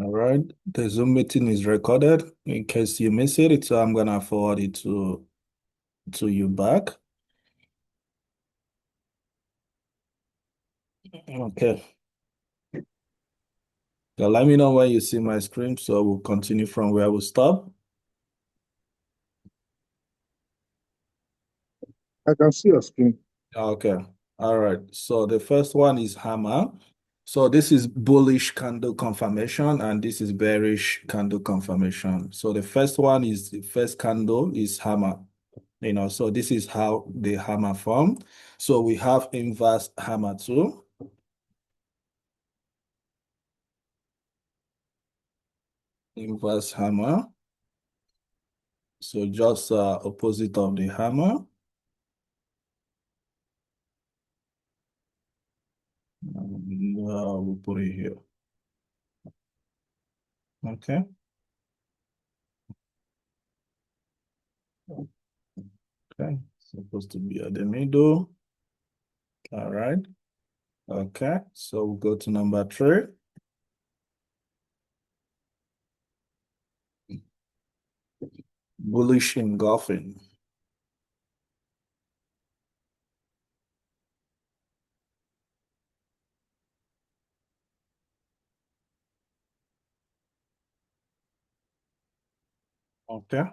All right. The Zoom meeting is recorded in case you miss it, so I'm gonna forward it to you back. Okay. So let me know when you see my screen, so we'll continue from where we stop. I can see your screen. Okay. All right. So the first one is hammer. So this is bullish candle confirmation, and this is bearish candle confirmation. So the first one is the first candle is hammer. So this is how the hammer form. So we have inverse hammer too. Inverse hammer. So just opposite of the hammer. We'll put it here. Okay. Okay. Supposed to be at the middle. All right. Okay. So we'll go to number 3. Bullish engulfing. Okay.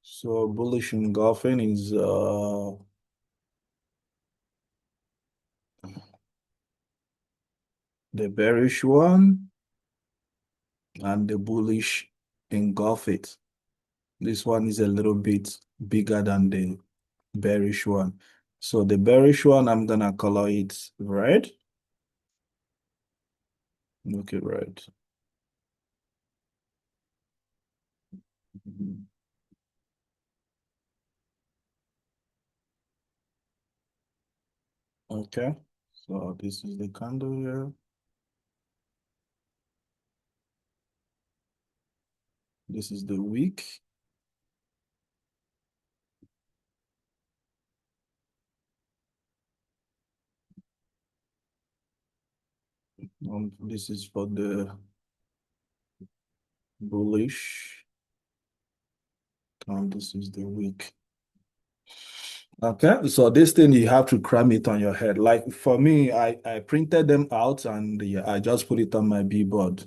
So bullish engulfing is the bearish one and the bullish engulf it. This one is a little bit bigger than the bearish one. So the bearish one, I'm gonna color it red. Okay, red. Okay, so this is the candle here. This is the wick. This is for the bullish, and this is the wick. Okay, so this thing you have to cram it on your head. Like for me, I printed them out and I just put it on my B board.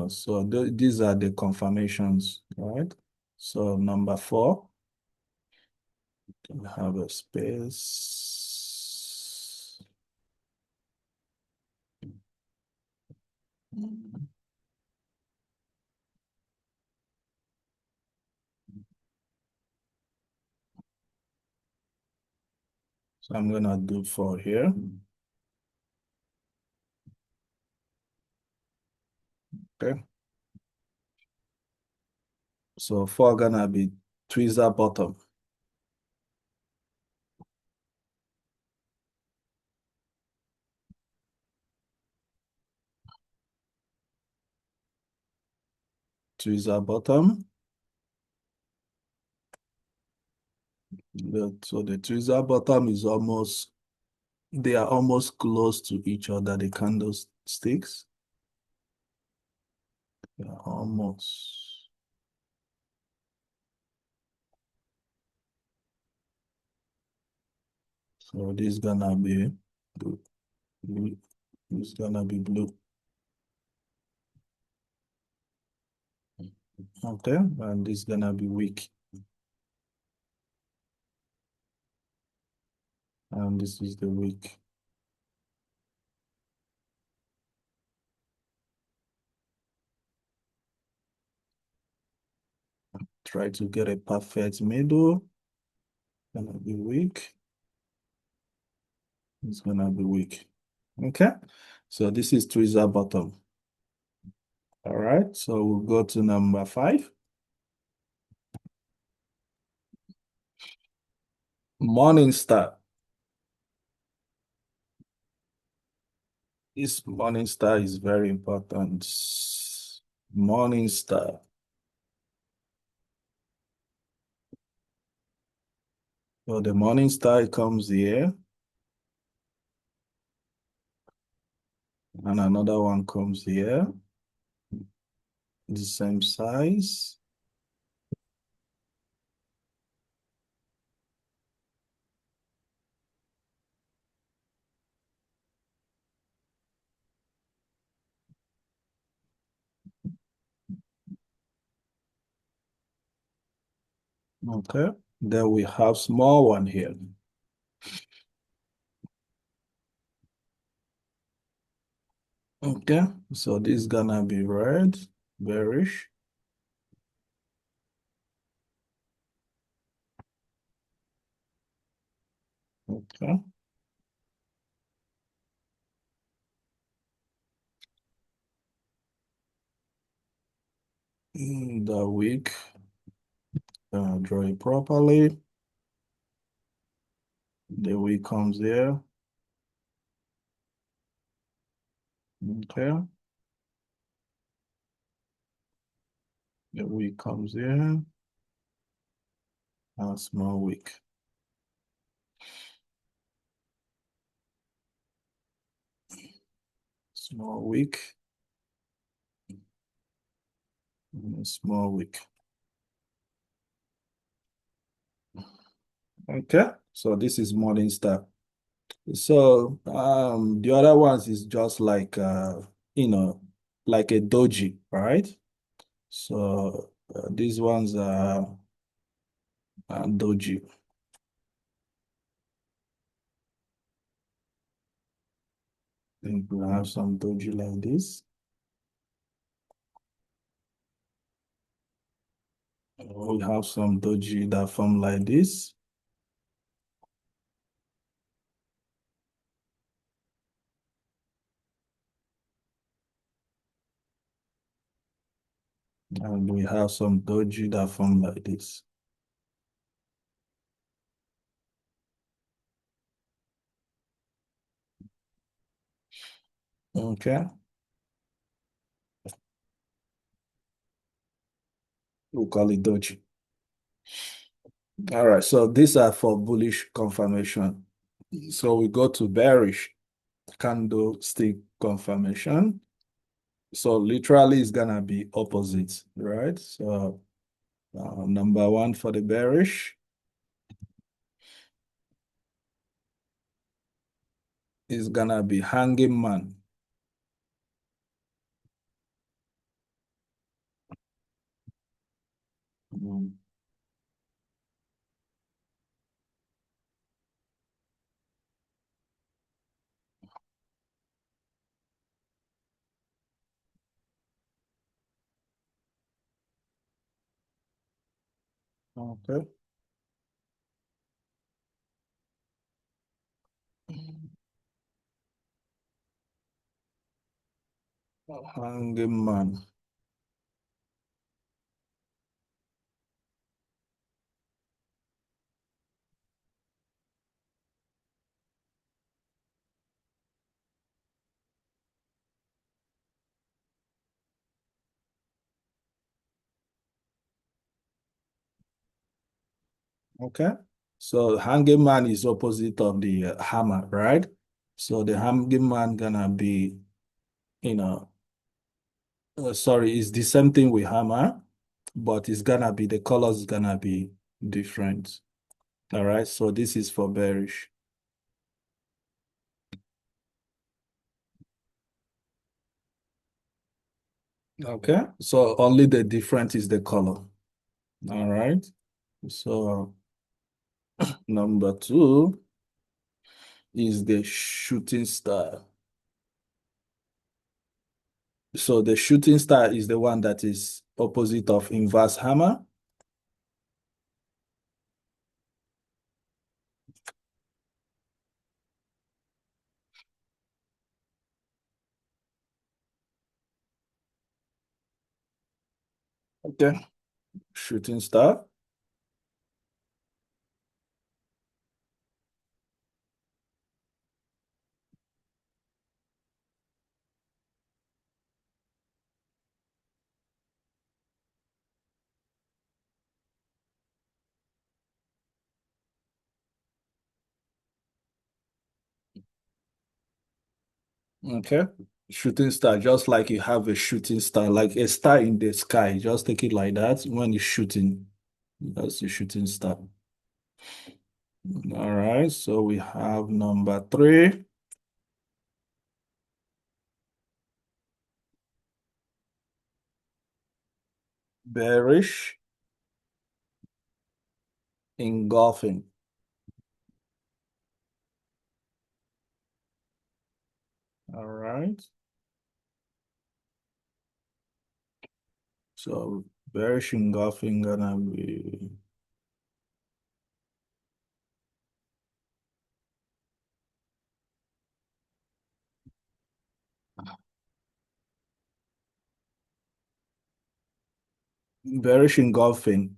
So these are the confirmations, right? So number 4, can have a space. So I'm gonna do 4 here. Okay. So 4 gonna be tweezer bottom. Tweezer bottom. So the tweezer bottom is they are almost close to each other, the candlesticks. They are almost. So this is gonna be blue. This is gonna be blue. Okay, and this is gonna be weak. And this is the weak. Try to get a perfect middle. Gonna be weak. It's gonna be weak. Okay, so this is tweezer bottom. All right, so we'll go to number 5. Morning star. This morning star is very important. Morning star. So the morning star comes here, and another one comes here. the same size. Okay. Then we have small one here. Okay. So this is gonna be red, bearish. Okay. The wick, draw it properly. The wick comes here. Okay. The wick comes here. A small wick. Small wick. Small wick. Okay. So this is morning star. So the other ones is just like you know, like a doji, right? So these ones are doji. I think we have some doji like this. We have some doji that form like this. And we have some doji that form like this. Okay. We'll call it doji. All right. So these are for bullish confirmation. So we go to bearish candlestick confirmation. So literally it's gonna be opposite, right? So number one for the bearish is gonna be hanging man. Mm, okay. Hanging man. Okay. So hanging man is opposite of the hammer, right? So the hanging man gonna be, you know, sorry, it's the same thing with hammer, but it's gonna be the colors is gonna be different. All right. So this is for bearish. Okay. So only the difference is the color. All right. So number two is the shooting star. So the shooting star is the one that is opposite of inverse hammer. Okay. Shooting star. Okay. Shooting star, just like you have a shooting star, like a star in the sky. Just take it like that when you're shooting. That's the shooting star. All right, so we have number 3. Bearish engulfing. All right. So bearish engulfing gonna be bearish engulfing.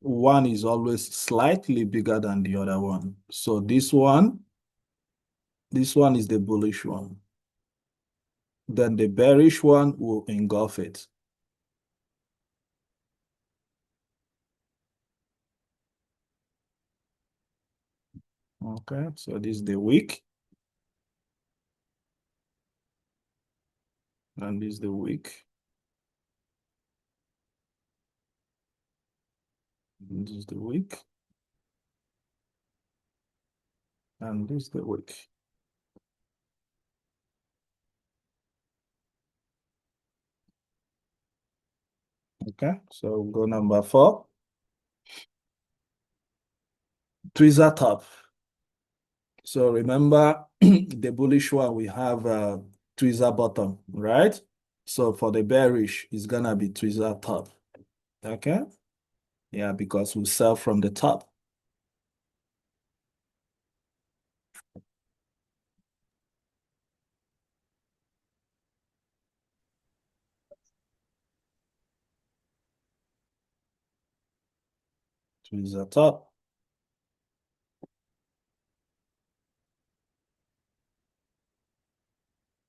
One is always slightly bigger than the other one. So this one is the bullish one. Then the bearish one will engulf it. Okay, so this is the wick, and this is the wick. This is the wick, and this is the wick. Okay, so go number 4. Tweezer top. So remember the bullish one, we have tweezer bottom, right? So for the bearish, it's gonna be tweezer top. Okay? Yeah, because we sell from the top. Tweezer top.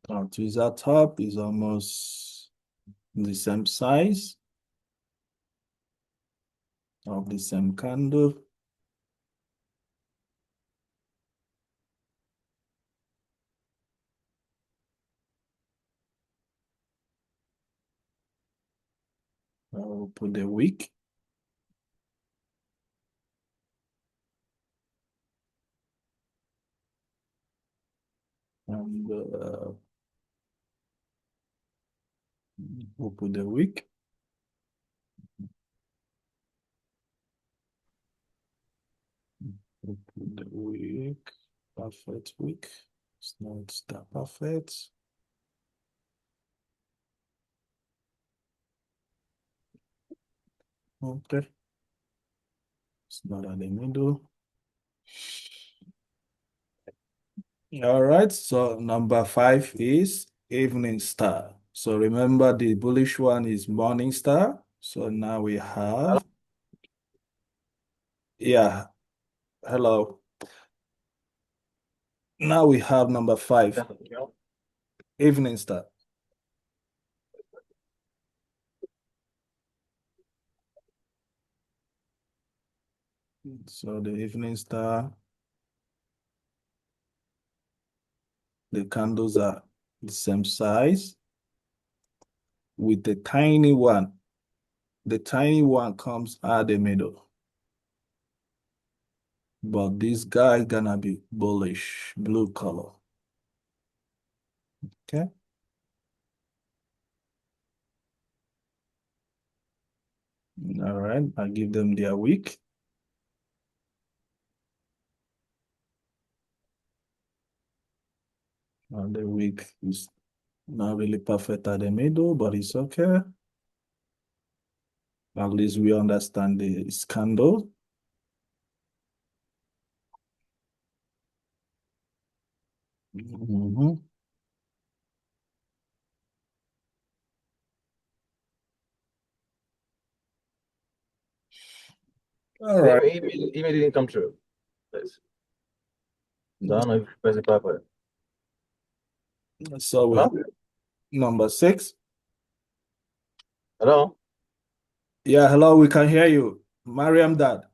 Tweezer top is almost the same size of the same candle. I'll put the wick. And we'll put the wick. We'll put the wick. Perfect wick. It's not that perfect. Okay. It's not at the middle. All right. So number 5 is evening star. So remember the bullish one is morning star. So now we have, yeah, hello. Now we have number 5, evening star. So the evening star, the candles are the same size with the tiny one. The tiny one comes at the middle. But this guy gonna be bullish, blue color. Okay. All right. I give them their wick. And the wick is not really perfect at the middle, but it's okay. At least we understand the candle. Mhm. All right. Email didn't come through. Please. So I don't know if you press the button. So we have number 6. Hello? Yeah, hello, we can hear you. Mariam Dad.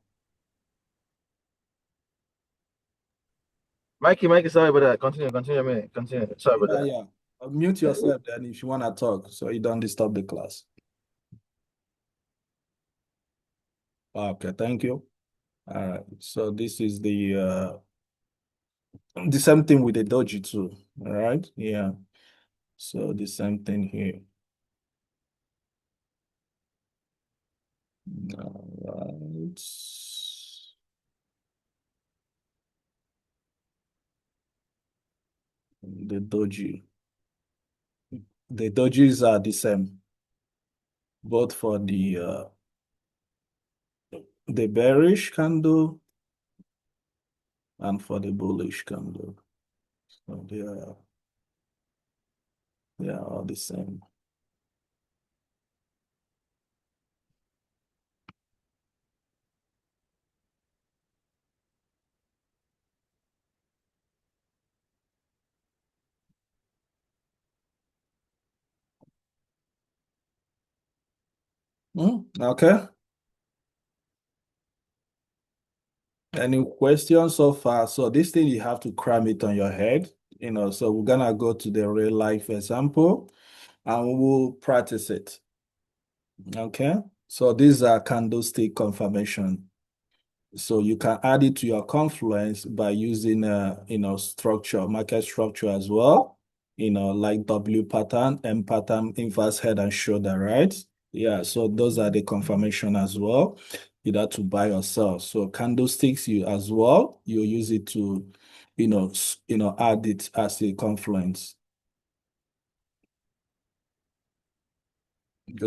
Mikey, sorry about that. Continue, man. Continue. Sorry about that. Yeah. Mute yourself then if you want to talk so you don't disturb the class. Okay, thank you. All right. So this is the same thing with the doji too. All right. Yeah. So the same thing here. All right. The doji. The dojis are the same, both for the bearish candle and for the bullish candle. So they are all the same. Okay. Any questions so far? So this thing you have to cram it on your head, so we're gonna go to the real life example and we'll practice it. Okay. So these are candlestick confirmation. So you can add it to your confluence by using structure, market structure as well, like W pattern, M pattern, inverse head and shoulder, right? Yeah, so those are the confirmation as well, either to buy or sell. So candlesticks you as well, you use it to, add it as a confluence.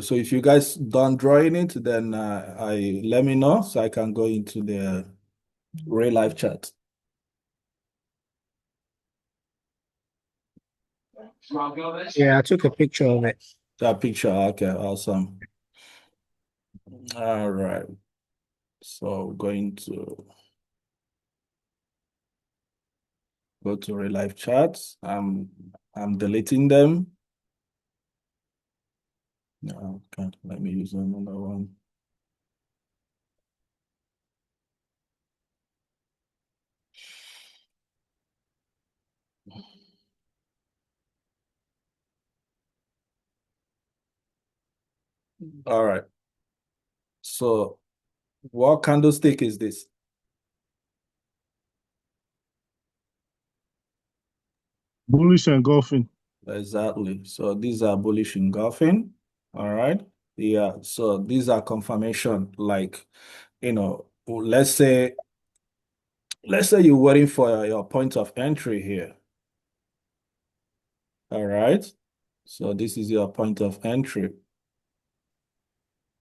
So if you guys done drawing it, then I let me know so I can go into the real life chart. Yeah, I took a picture of it. That picture, okay, awesome. All right. So going to go to real life charts. I'm deleting them. No, okay, let me use another one. All right. So what candlestick is this? Bullish engulfing. Exactly. So these are bullish engulfing. All right. Yeah. So these are confirmation, like, let's say you're waiting for your point of entry here. All right. So this is your point of entry.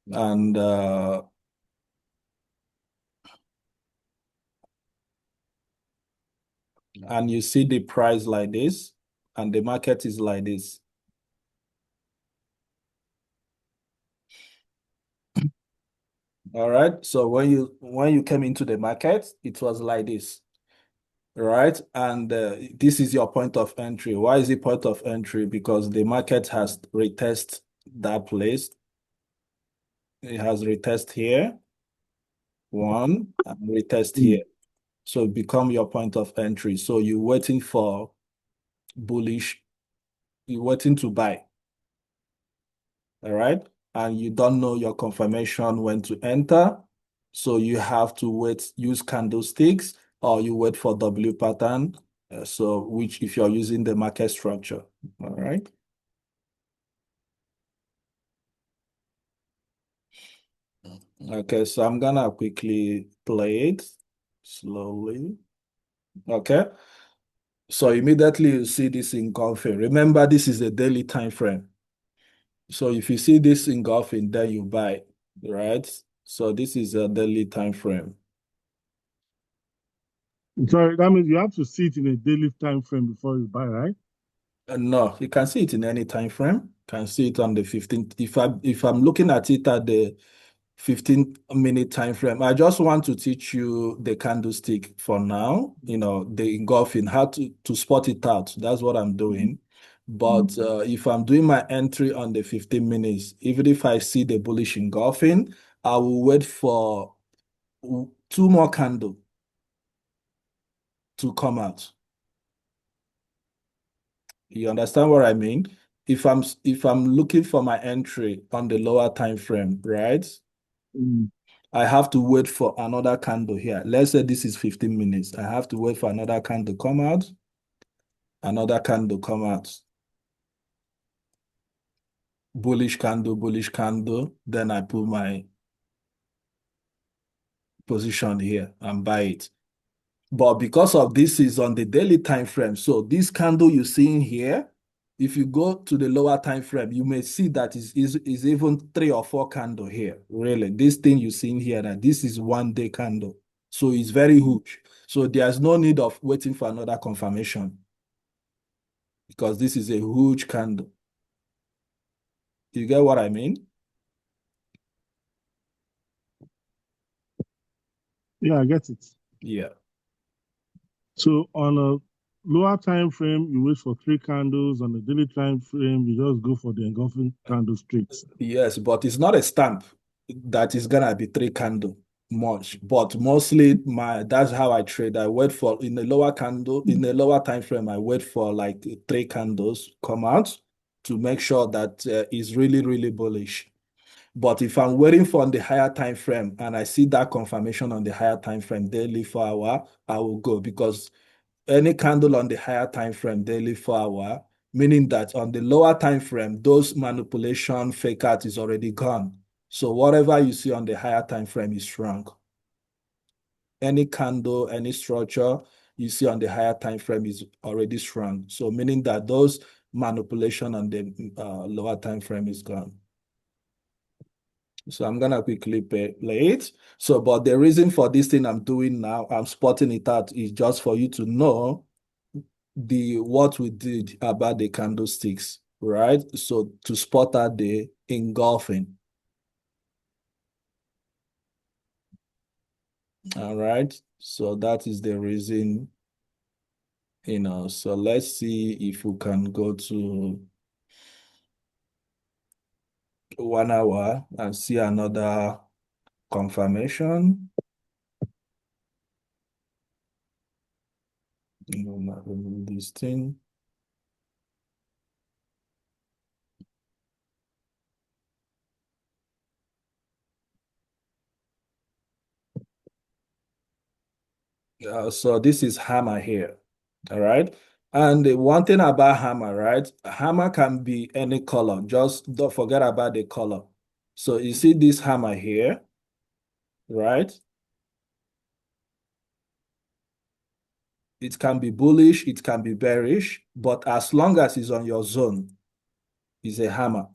And you see the price like this, and the market is like this. All right. So when you came into the market, it was like this, right? And this is your point of entry. Why is it point of entry? Because the market has retest that place. It has retest here, one, and retest here. So it become your point of entry. So you're waiting for bullish, you're waiting to buy. All right. And you don't know your confirmation when to enter. So you have to wait, use candlesticks, or you wait for W pattern. So which if you're using the market structure. All right. Okay, so I'm gonna quickly play it slowly. Okay. So immediately you see this engulfing. Remember, this is a daily time frame. So if you see this engulfing, then you buy, right? So this is a daily time frame. Sorry, that means you have to see it in a daily time frame before you buy, right? No, you can see it in any time frame. You can see it on the 15th. If I'm looking at it at the 15-minute time frame, I just want to teach you the candlestick for now, the engulfing, how to spot it out. That's what I'm doing. But if I'm doing my entry on the 15 minutes, even if I see the bullish engulfing, I will wait for two more candles to come out. You understand what I mean? If I'm looking for my entry on the lower time frame, right? Mm. I have to wait for another candle here. Let's say this is 15 minutes. I have to wait for another candle come out, another candle come out. Bullish candle. Then I put my position here and buy it. But because of this is on the daily time frame, so this candle you're seeing here, if you go to the lower time frame, you may see that is even 3 or 4 candle here. Really, this thing you're seeing here, that this is 1 day candle. So it's very huge. So there's no need of waiting for another confirmation because this is a huge candle. You get what I mean? Yeah, I get it. Yeah. So on a lower time frame, you wait for 3 candles. On the daily time frame, you just go for the engulfing candle straight. Yes, but it's not a stamp that is gonna be 3 candle much. But mostly that's how I trade. I wait for in the lower candle, in the lower time frame, I wait for like 3 candles come out to make sure that it's really, really bullish. But if I'm waiting for on the higher time frame and I see that confirmation on the higher time frame, daily 4 hour, I will go because any candle on the higher time frame, daily 4 hour, meaning that on the lower time frame, those manipulation fake out is already gone. So whatever you see on the higher time frame is strong. Any candle, any structure you see on the higher time frame is already strong. So meaning that those manipulation on the lower time frame is gone. So I'm gonna quickly play it. So, but the reason for this thing I'm doing now, I'm spotting it out, is just for you to know what we did about the candlesticks, right? So to spot out the engulfing. All right. So that is the reason, So let's see if we can go to 1 hour and see another confirmation. Remove this thing. So this is hammer here. All right. And the one thing about hammer, right? Hammer can be any color. Just don't forget about the color. So you see this hammer here, right? It can be bullish, it can be bearish, but as long as it's on your zone, it's a hammer.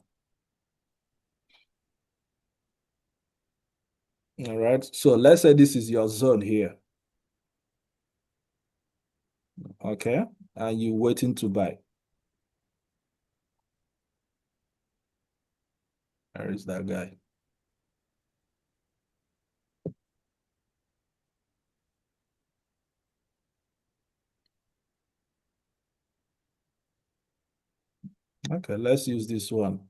All right. So let's say this is your zone here. Okay. And you're waiting to buy. Where is that guy? Okay, let's use this one.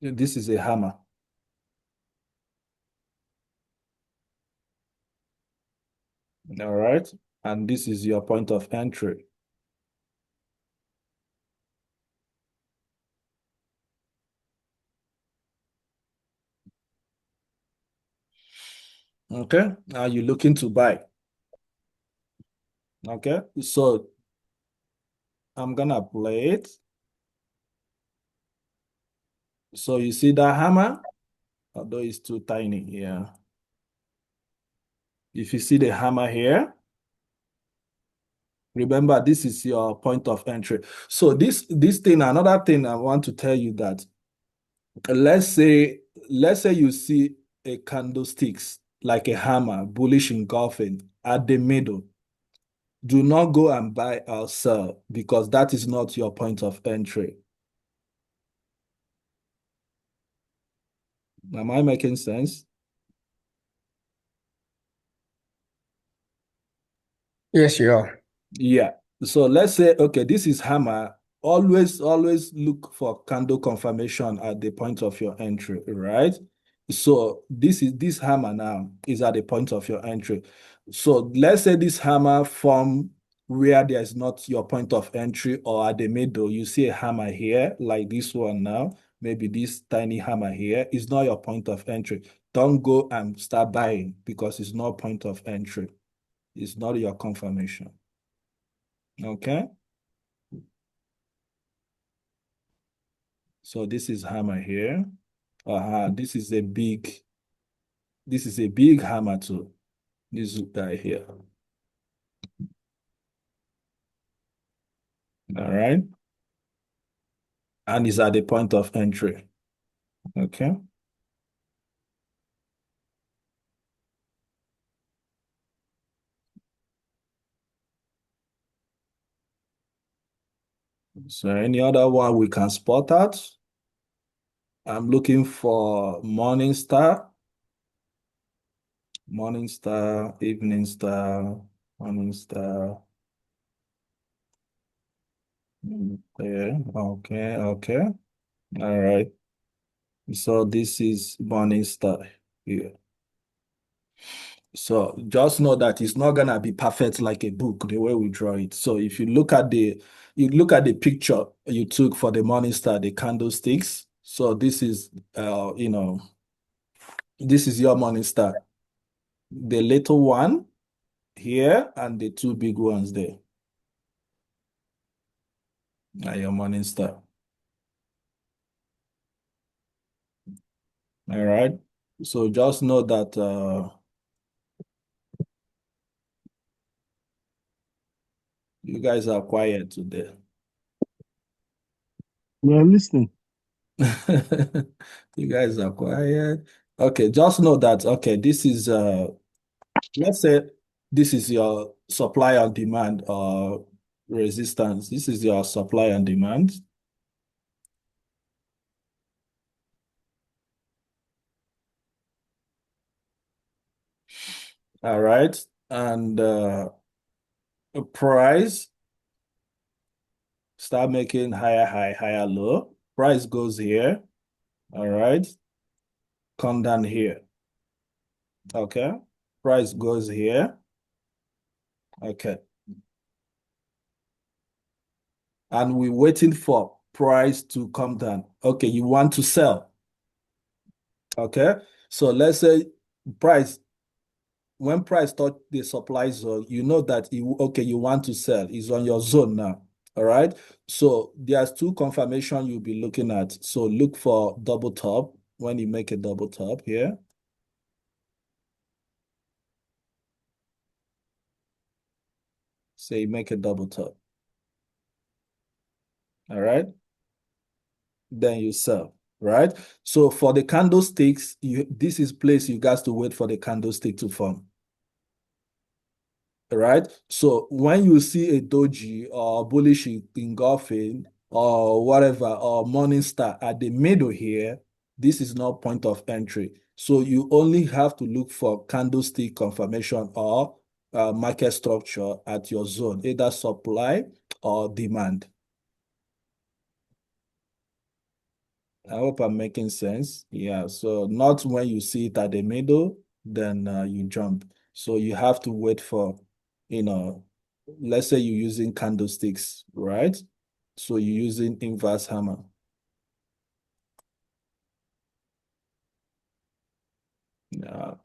This is a hammer. All right. And this is your point of entry. Okay. Are you looking to buy? Okay. So I'm gonna play it. So you see that hammer? Although it's too tiny. Yeah. If you see the hammer here, remember this is your point of entry. So this thing, another thing I want to tell you that let's say you see a candlesticks like a hammer, bullish engulfing at the middle. Do not go and buy or sell because that is not your point of entry. Am I making sense? Yes, you are. Yeah. So let's say, okay, this is hammer. Always look for candle confirmation at the point of your entry, right? So this hammer now is at the point of your entry. So let's say this hammer from where there is not your point of entry or at the middle, you see a hammer here, like this one now, maybe this tiny hammer here is not your point of entry. Don't go and start buying because it's not point of entry. It's not your confirmation. Okay? So this is hammer here. This is a big hammer too. This guy here. All right. And it's at the point of entry. Okay. So any other one we can spot out? I'm looking for morning star, evening star, morning star. Okay, okay. All right. So this is morning star here. So just know that it's not gonna be perfect like a book the way we draw it. So if you look at the picture you took for the morning star, the candlesticks. So this is this is your morning star. The little one here and the two big ones there are your morning star. All right. So just know that you guys are quiet today. We are listening. You guys are quiet. Okay, just know that this is let's say this is your supply and demand or resistance. This is your supply and demand. All right. And price start making higher high, higher low. Price goes here. All right. Come down here. Okay. Price goes here. Okay. And we're waiting for price to come down. Okay, you want to sell. Okay. So let's say price, when price touch the supply zone, you know that you want to sell. It's on your zone now. All right. So there's two confirmation you'll be looking at. So look for double top when you make a double top here. Say make a double top. All right. Then you sell. Right. So for the candlesticks, this is place you guys to wait for the candlestick to form. Right? So when you see a doji or bullish engulfing or whatever or morning star at the middle here, this is not point of entry. So you only have to look for candlestick confirmation or market structure at your zone, either supply or demand. I hope I'm making sense. Yeah, so not when you see it at the middle, then you jump. So you have to wait for, let's say you're using candlesticks, right? So you're using inverse hammer.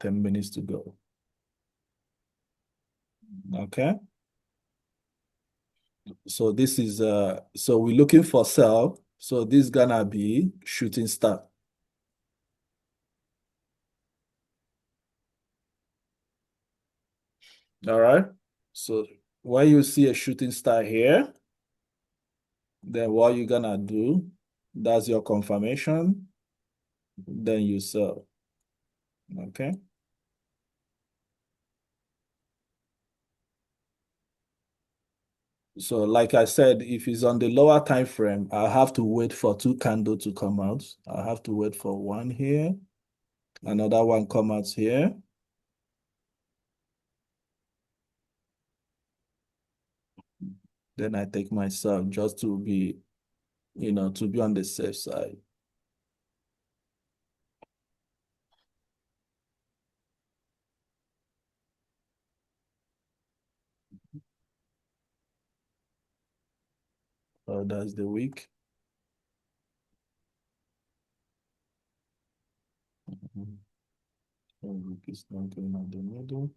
10 minutes to go. Okay. So this is, so we're looking for sell. So this is gonna be shooting star. All right. So when you see a shooting star here, then what you're gonna do, that's your confirmation, then you sell. Okay. So like I said, if it's on the lower time frame, I have to wait for two candles to come out. I have to wait for one here, another one come out here. Then I take myself just to be, to be on the safe side. So that's the week. So week is not going at the middle.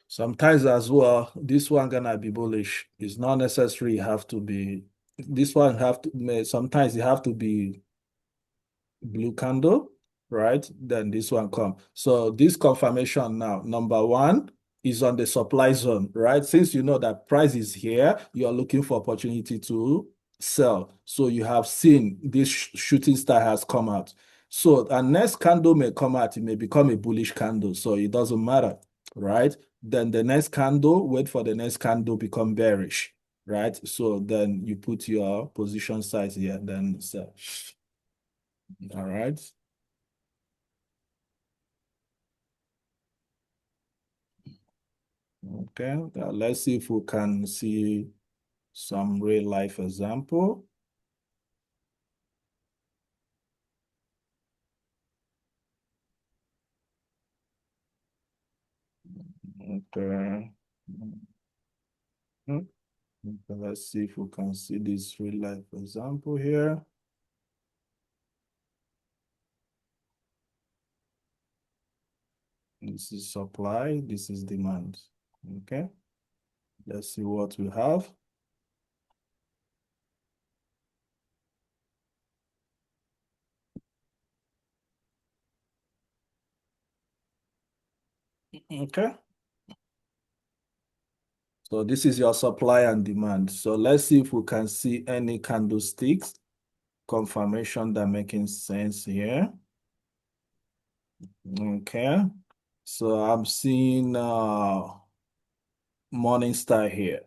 Sometimes as well, this one gonna be bullish. It's not necessary have to be. This one have to. Sometimes you have to be blue candle, right? Then this one come. So this confirmation now, number one is on the supply zone, right? Since you know that price is here, you are looking for opportunity to sell. So you have seen this shooting star has come out. So a next candle may come out, it may become a bullish candle. So it doesn't matter, right? Then the next candle, wait for the next candle become bearish, right? So then you put your position size here, then sell. All right. Okay, let's see if we can see some real life example. Okay. Okay, let's see if we can see this real life example here. This is supply, this is demand. Okay, let's see what we have. Okay. So this is your supply and demand. So let's see if we can see any candlesticks confirmation that making sense here. Okay. So I'm seeing morning star here.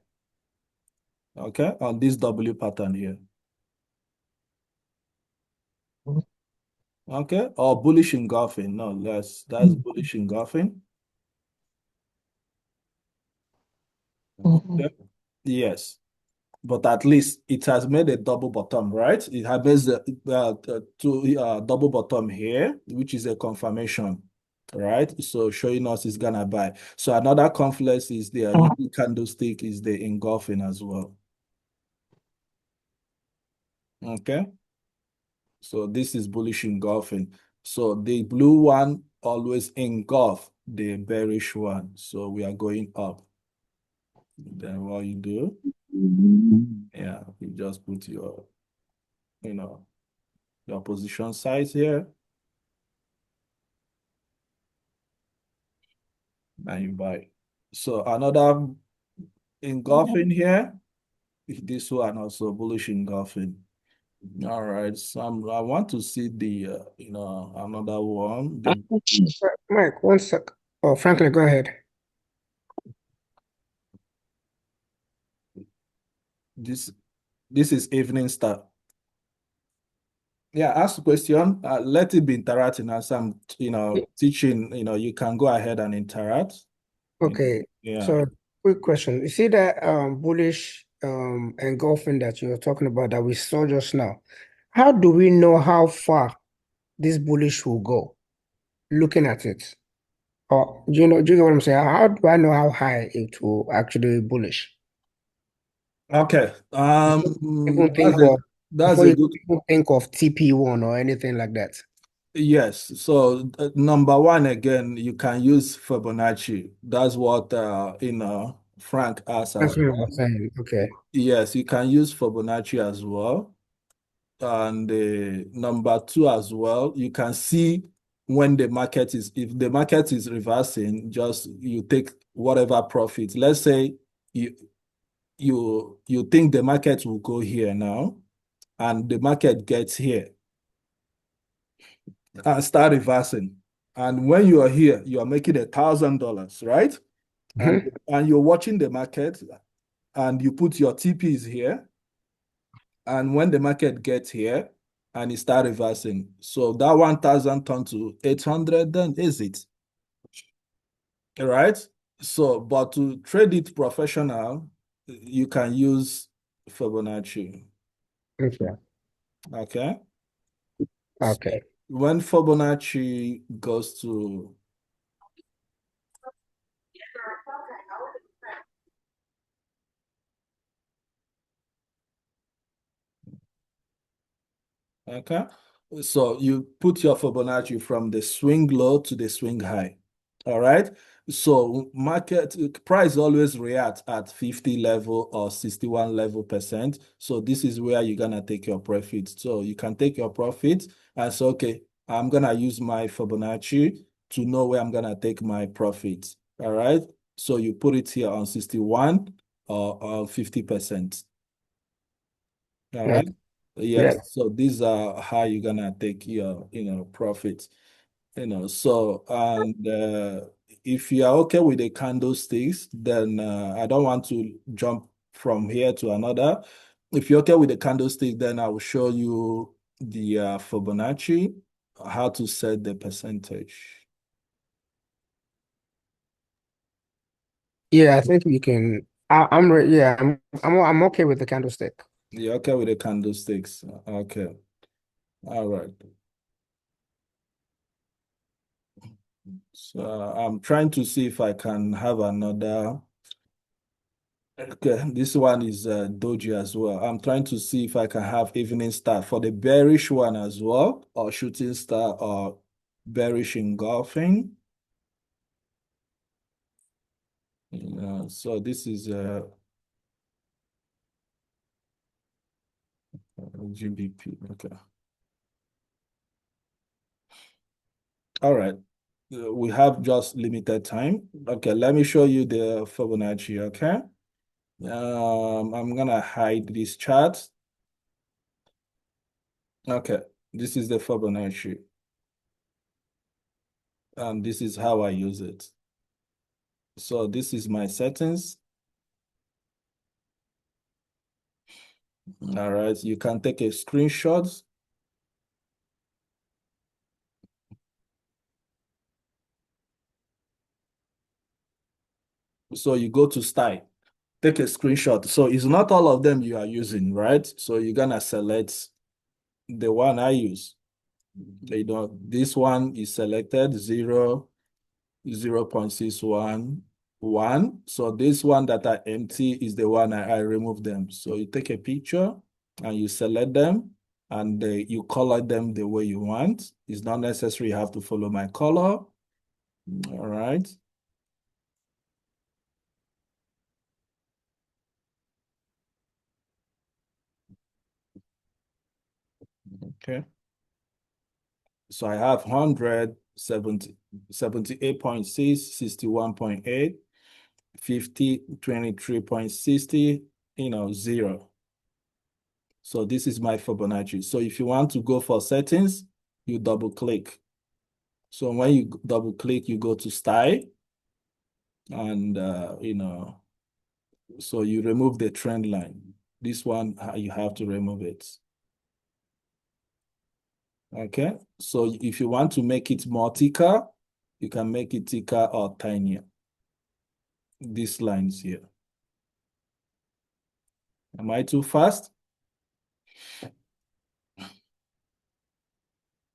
Okay, on this W pattern here. Okay, or bullish engulfing. No, that's bullish engulfing. Okay. Yes, but at least it has made a double bottom, right? It has made double bottom here, which is a confirmation, right? So showing us it's gonna buy. So another confluence is the unique candlestick is the engulfing as well. Okay, so this is bullish engulfing. So the blue one always engulf the bearish one. So we are going up. Then what you do, yeah, you just put your, your position size here, and you buy. So another engulfing here, this one also bullish engulfing. All right, so I want to see the, another one. Mike, one sec. Oh, Franklin, go ahead. This is evening star. Yeah, ask the question. Let it be interacting as I'm, teaching. You can go ahead and interact. Okay. Yeah. So, quick question. You see that bullish engulfing that you were talking about that we saw just now? How do we know how far this bullish will go? Looking at it. Or do you get what I'm saying? How do I know how high it will actually bullish? Okay. Even think That's a of that's before a you good even think of TP1 or anything like that. yes. So number one again, you can use Fibonacci. That's what Frank asked That's as what well. I'm saying. Okay. Yes, you can use Fibonacci as well. And number two as well, you can see when the market is, if the market is reversing, just you take whatever profit. Let's say you think the market will go here now, and the market gets here and start reversing. And when you are here, you are making $1,000, right? And Mhm. you're watching the market, and you put your TPs here. And when the market gets here and it start reversing, so that 1,000 turn to 800, then is it? All right. So, but to trade it professional, you can use Fibonacci. Okay. Okay. Okay. When Fibonacci goes to okay, so you put your Fibonacci from the swing low to the swing high. All right. So market price always react at 50 level or 61 level percent. So this is where you're gonna take your profit. So you can take your profit and say, okay, I'm gonna use my Fibonacci to know where I'm gonna take my profit. All right. So you put it here on 61 or 50%. All Yeah. right. Yeah. Yes. So these are how you're gonna take your, profit. So and if you are okay with the candlesticks, then I don't want to jump from here to another. If you're okay with the candlestick, then I will show you the Fibonacci, how to set the percentage. Yeah, I think we can. I'm re yeah, I'm okay with the candlestick. You're okay with the candlesticks? Okay. All right. So I'm trying to see if I can have another. Okay, this one is doji as well. I'm trying to see if I can have evening star for the bearish one as well, or shooting star or bearish engulfing. So this is GBP. Okay. All right. We have just limited time. Okay, let me show you the Fibonacci. Okay. I'm gonna hide this chart. Okay, this is the Fibonacci, and this is how I use it. So this is my settings. All right, you can take a screenshot. So you go to style, take a screenshot. So it's not all of them you are using, right? So you're gonna select the one I use. This one is selected 0.611. So this one that are empty is the one I remove them. So you take a picture and you select them and you color them the way you want. It's not necessary you have to follow my color. All right. Okay. So I have 100, 78.6, 61.8, 50, 23.60, 0. So this is my Fibonacci. So if you want to go for settings, you double click. So when you double click, you go to style and, so you remove the trend line. This one, you have to remove it. Okay. So if you want to make it more thicker, you can make it thicker or tinier. These lines here. Am I too fast?